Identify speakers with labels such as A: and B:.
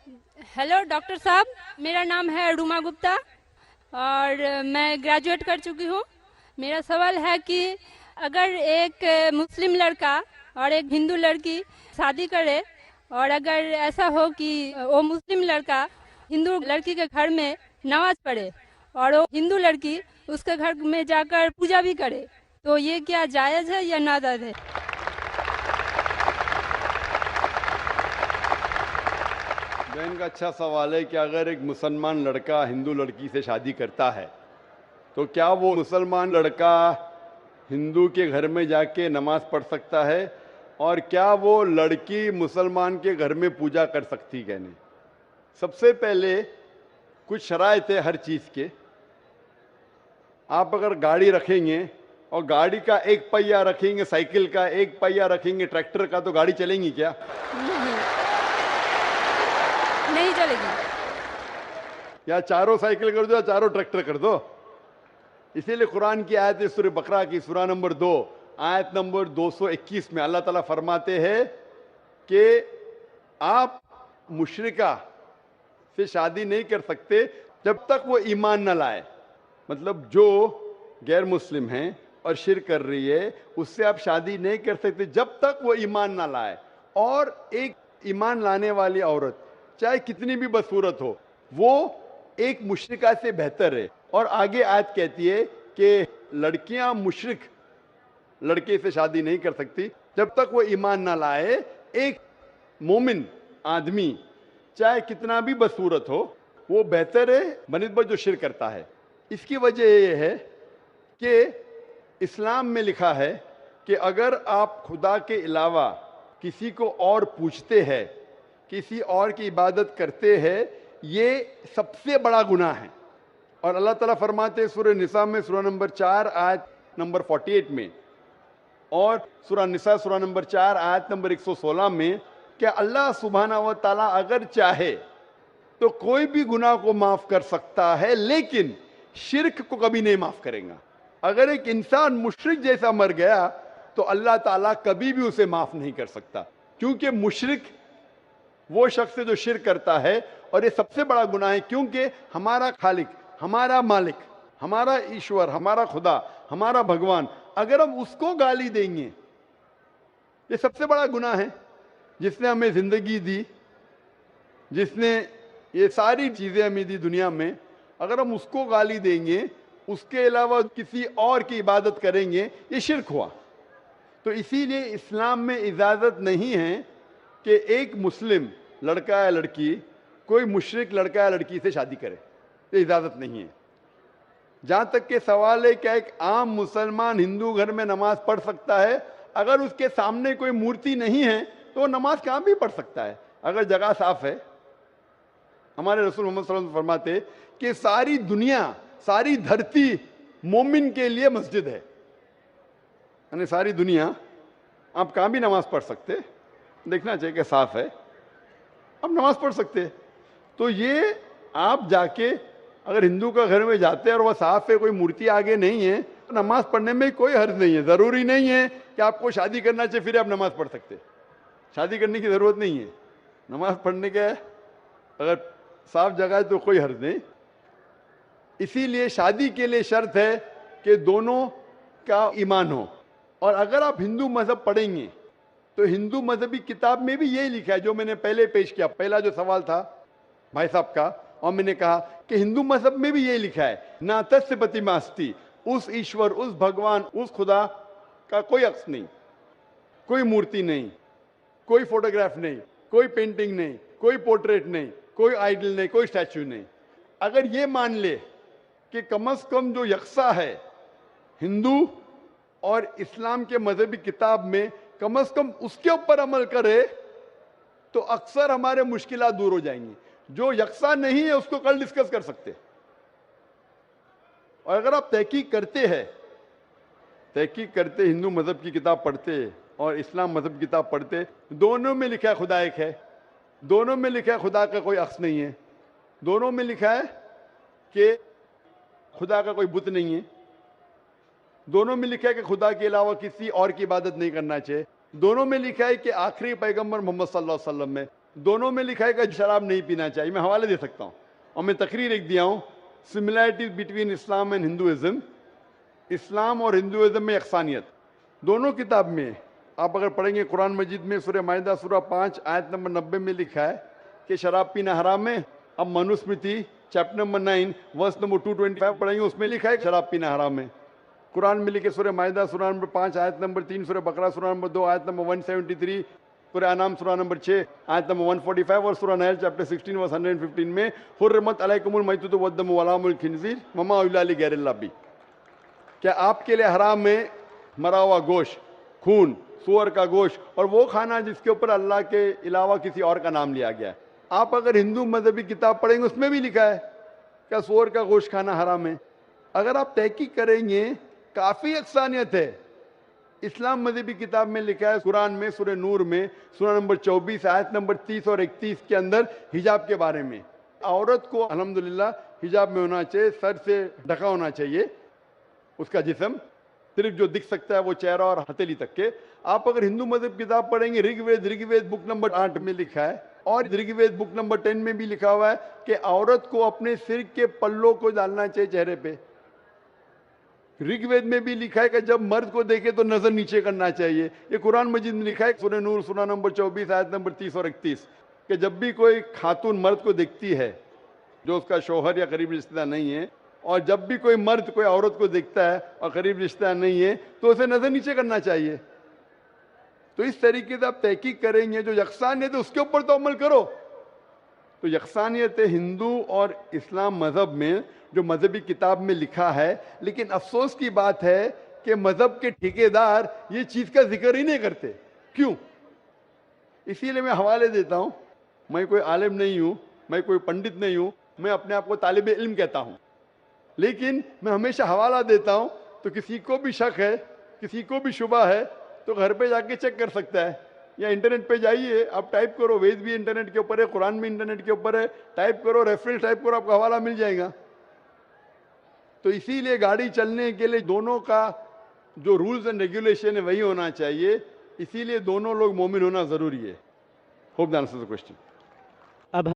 A: Hello doctor साहब, मेरा नाम है रूमा गुप्ता और मैं ग्रेजुएट कर चुकी हूँ। मेरा सवाल है कि अगर एक मुस्लिम लड़का और एक हिंदू लड़की शादी करे और अगर ऐसा हो कि वो मुस्लिम लड़का हिंदू लड़की के घर में नमाज पढ़े और वो हिंदू लड़की उसके घर में जाकर पूजा भी करे, तो ये क्या जायज़ है या नाजायज़ है?
B: बहन का अच्छा सवाल है कि अगर एक मुसलमान लड़का हिंदू लड़की से शादी करता है तो क्या वो मुसलमान लड़का हिंदू के घर में जाके नमाज पढ़ सकता है, और क्या वो लड़की मुसलमान के घर में पूजा कर सकती है? नहीं। सबसे पहले कुछ शराइत है हर चीज़ के। आप अगर गाड़ी रखेंगे और गाड़ी का एक पहिया रखेंगे, साइकिल का एक पहिया रखेंगे, ट्रैक्टर का, तो गाड़ी चलेंगी क्या?
A: नहीं चलेगी।
B: या चारों साइकिल कर दो या चारों ट्रैक्टर कर दो। इसीलिए कुरान की आयत है सूरह बकरा की सूरा नंबर 2 आयत नंबर 221 में अल्लाह ताला फरमाते हैं कि आप मुशरिका से शादी नहीं कर सकते जब तक वो ईमान न लाए। मतलब जो गैर मुस्लिम हैं और शिर्क कर रही है उससे आप शादी नहीं कर सकते जब तक वो ईमान ना लाए। और एक ईमान लाने वाली औरत चाहे कितनी भी बदसूरत हो, वो एक मुशरिका से बेहतर है। और आगे आयत कहती है कि लड़कियां मुशरिक लड़के से शादी नहीं कर सकती जब तक वो ईमान ना लाए। एक मोमिन आदमी चाहे कितना भी बदसूरत हो, वो बेहतर है बनिस्बत जो शिर्क करता है। इसकी वजह यह है कि इस्लाम में लिखा है कि अगर आप खुदा के अलावा किसी को और पूछते हैं, किसी और की इबादत करते हैं, ये सबसे बड़ा गुनाह है। और अल्लाह ताला फरमाते हैं सूरह निसा में सूरा नंबर 4 आयत नंबर 48 में, और सूरा निसा सूरा नंबर 4 आयत नंबर 116 में, कि अल्लाह सुब्हाना व तआला अगर चाहे तो कोई भी गुनाह को माफ कर सकता है, लेकिन शिर्क को कभी नहीं माफ करेगा। अगर एक इंसान मुशरिक जैसा मर गया तो अल्लाह ताला कभी भी उसे माफ नहीं कर सकता, क्योंकि मुशरिक वो शख्स है जो शिर्क करता है। और ये सबसे बड़ा गुनाह है, क्योंकि हमारा खालिक, हमारा मालिक, हमारा ईश्वर, हमारा खुदा, हमारा भगवान, अगर हम उसको गाली देंगे, ये सबसे बड़ा गुनाह है। जिसने हमें जिंदगी दी, जिसने ये सारी चीजें हमें दी दुनिया में, अगर हम उसको गाली देंगे, उसके अलावा किसी और की इबादत करेंगे, ये शिर्क हुआ। तो इसीलिए इस्लाम में इजाजत नहीं है कि एक मुस्लिम लड़का या लड़की कोई मुशरिक लड़का या लड़की से शादी करे, ये इजाजत नहीं है। जहां तक के सवाल है क्या एक आम मुसलमान हिंदू घर में नमाज पढ़ सकता है, अगर उसके सामने कोई मूर्ति नहीं है तो वो नमाज कहां भी पढ़ सकता है, अगर जगह साफ है। हमारे रसूल मोहम्मद सल्लल्लाहु अलैहि वसल्लम फरमाते कि सारी दुनिया, सारी धरती मोमिन के लिए मस्जिद है। यानी सारी दुनिया आप कहां भी नमाज पढ़ सकते, देखना चाहिए कि साफ है, आप नमाज पढ़ सकते। तो ये आप जाके अगर हिंदू का घर में जाते हैं और वह साफ है, कोई मूर्ति आगे नहीं है, तो नमाज पढ़ने में कोई हर्ज नहीं है। जरूरी नहीं है कि आपको शादी करना चाहिए फिर आप नमाज पढ़ सकते, शादी करने की जरूरत नहीं है। नमाज पढ़ने के अगर साफ जगह है तो कोई हर्ज नहीं। इसीलिए शादी के लिए शर्त है कि दोनों का ईमान हो। और अगर आप हिंदू मजहब पढ़ेंगे तो हिंदू मजहबी किताब में भी यही लिखा है जो मैंने पहले पेश किया, पहला जो सवाल था भाई साहब का, और मैंने कहा कि हिंदू मजहब में भी यही लिखा है, ना तस्य प्रतिमास्ति, उस ईश्वर, उस भगवान, उस खुदा का कोई अक्स नहीं, कोई मूर्ति नहीं, कोई फोटोग्राफ नहीं, कोई पेंटिंग नहीं, कोई पोर्ट्रेट नहीं, कोई आइडल नहीं, कोई स्टैच्यू नहीं। अगर ये मान ले कि कम से कम जो यकसा है हिंदू और इस्लाम के मजहबी किताब में, कम से कम उसके ऊपर अमल करे तो अक्सर हमारे मुश्किलात दूर हो जाएंगी। जो यकसा नहीं है उसको कल डिस्कस कर सकते। और अगर आप तहकीक करते हैं, तहकीक करते, हिंदू मजहब की किताब पढ़ते और इस्लाम मजहब की किताब पढ़ते, दोनों में लिखा है खुदा एक है, दोनों में लिखा है खुदा का कोई अक्स नहीं है, दोनों में लिखा है कि खुदा का कोई बुत नहीं है, दोनों में लिखा है कि खुदा के अलावा किसी और की इबादत नहीं करना चाहिए, दोनों में लिखा है कि आखिरी पैगंबर मोहम्मद सल्लल्लाहु अलैहि वसल्लम में دونوں میں لکھا ہے کہ شراب نہیں پینا چاہیے. میں حوالے دے سکتا ہوں اور میں تقریر ایک دیا ہوں, similarities between Islam and Hinduism. اسلام اور ہندوازم میں یکسانیت دونوں کتاب میں ہے. آپ اگر پڑھیں گے قرآن مجید میں سورہ مائدہ سورہ 5 آیت نمبر 90 میں لکھا ہے کہ شراب پینا حرام ہے. اب Manusmriti chapter number 9 verse number 225 پڑھیں گے, اس میں لکھا ہے کہ شراب پینا حرام ہے. قرآن میں لکھے سورہ مائدہ سورہ نمبر 5 آیت نمبر 3, سورہ بقرہ سورہ نمبر 2 آیت نمبر 173, سورہ انعام سورہ نمبر 6 آیت نمبر 145 اور سورہ نحل چیپٹر 16 ورس 115 میں حرمت علیکم المیتۃ والدم ولحم الخنزیر وما اہل لغیر اللہ بھی. کیا آپ کے لیے حرام ہے مرا ہوا گوشت, خون, سور کا گوشت اور وہ کھانا جس کے اوپر اللہ کے علاوہ کسی اور کا نام لیا گیا ہے. آپ اگر ہندو مذہبی کتاب پڑھیں گے اس میں بھی لکھا ہے کہ سور کا گوشت کھانا حرام ہے. اگر آپ تحقیق کریں گے کافی یکسانیت ہے. اسلام مذہبی کتاب میں لکھا ہے قرآن میں سورہ نور میں سورہ نمبر 24 آیت نمبر 30 اور 31 کے اندر حجاب کے بارے میں. عورت کو الحمدللہ حجاب میں ہونا چاہیے, سر سے ڈھکا ہونا چاہیے اس کا جسم, صرف جو دکھ سکتا ہے وہ چہرہ اور ہتھیلی تک کے. آپ اگر ہندو مذہب کتاب پڑھیں گے رگ وید بک نمبر 8 میں لکھا ہے اور رگ وید بک نمبر 10 میں بھی لکھا ہوا ہے کہ عورت کو اپنے سر کے پلوں کو ڈالنا چاہیے چہرے پہ. رگ وید میں بھی لکھا ہے کہ جب مرد کو دیکھے تو نظر نیچے کرنا چاہیے. یہ قرآن مجید میں لکھا ہے سورہ نور سورہ نمبر 24 آیت نمبر 30 اور 31 کہ جب بھی کوئی خاتون مرد کو دیکھتی ہے جو اس کا شوہر یا قریب رشتہ دار نہیں ہے, اور جب بھی کوئی مرد کوئی عورت کو دیکھتا ہے اور قریب رشتہ دار نہیں ہے تو اسے نظر نیچے کرنا چاہیے. تو اس طریقے سے آپ تحقیق کریں گے جو یکسانیت ہے اس کے اوپر تو عمل کرو. تو یکسانیت ہندو اور اسلام مذہب میں جو مذہبی کتاب میں لکھا ہے, لیکن افسوس کی بات ہے کہ مذہب کے ٹھیکیدار یہ چیز کا ذکر ہی نہیں کرتے. کیوں؟ اسی لیے میں حوالے دیتا ہوں. میں کوئی عالم نہیں ہوں, میں کوئی پنڈت نہیں ہوں, میں اپنے آپ کو طالب علم کہتا ہوں, لیکن میں ہمیشہ حوالہ دیتا ہوں. تو کسی کو بھی شک ہے, کسی کو بھی شبہ ہے تو گھر پہ جا کے چیک کر سکتا ہے, یا انٹرنیٹ پہ جائیے, آپ ٹائپ کرو, وید بھی انٹرنیٹ کے اوپر ہے, قرآن بھی انٹرنیٹ کے اوپر ہے, ٹائپ کرو, ریفرنس ٹائپ کرو, آپ کو حوالہ مل جائے گا. تو اسی لیے گاڑی چلنے کے لیے دونوں کا جو رولز اینڈ ریگولیشن ہے وہی ہونا چاہیے. اسی لیے دونوں لوگ مومن ہونا ضروری ہے. Hope that answers the question.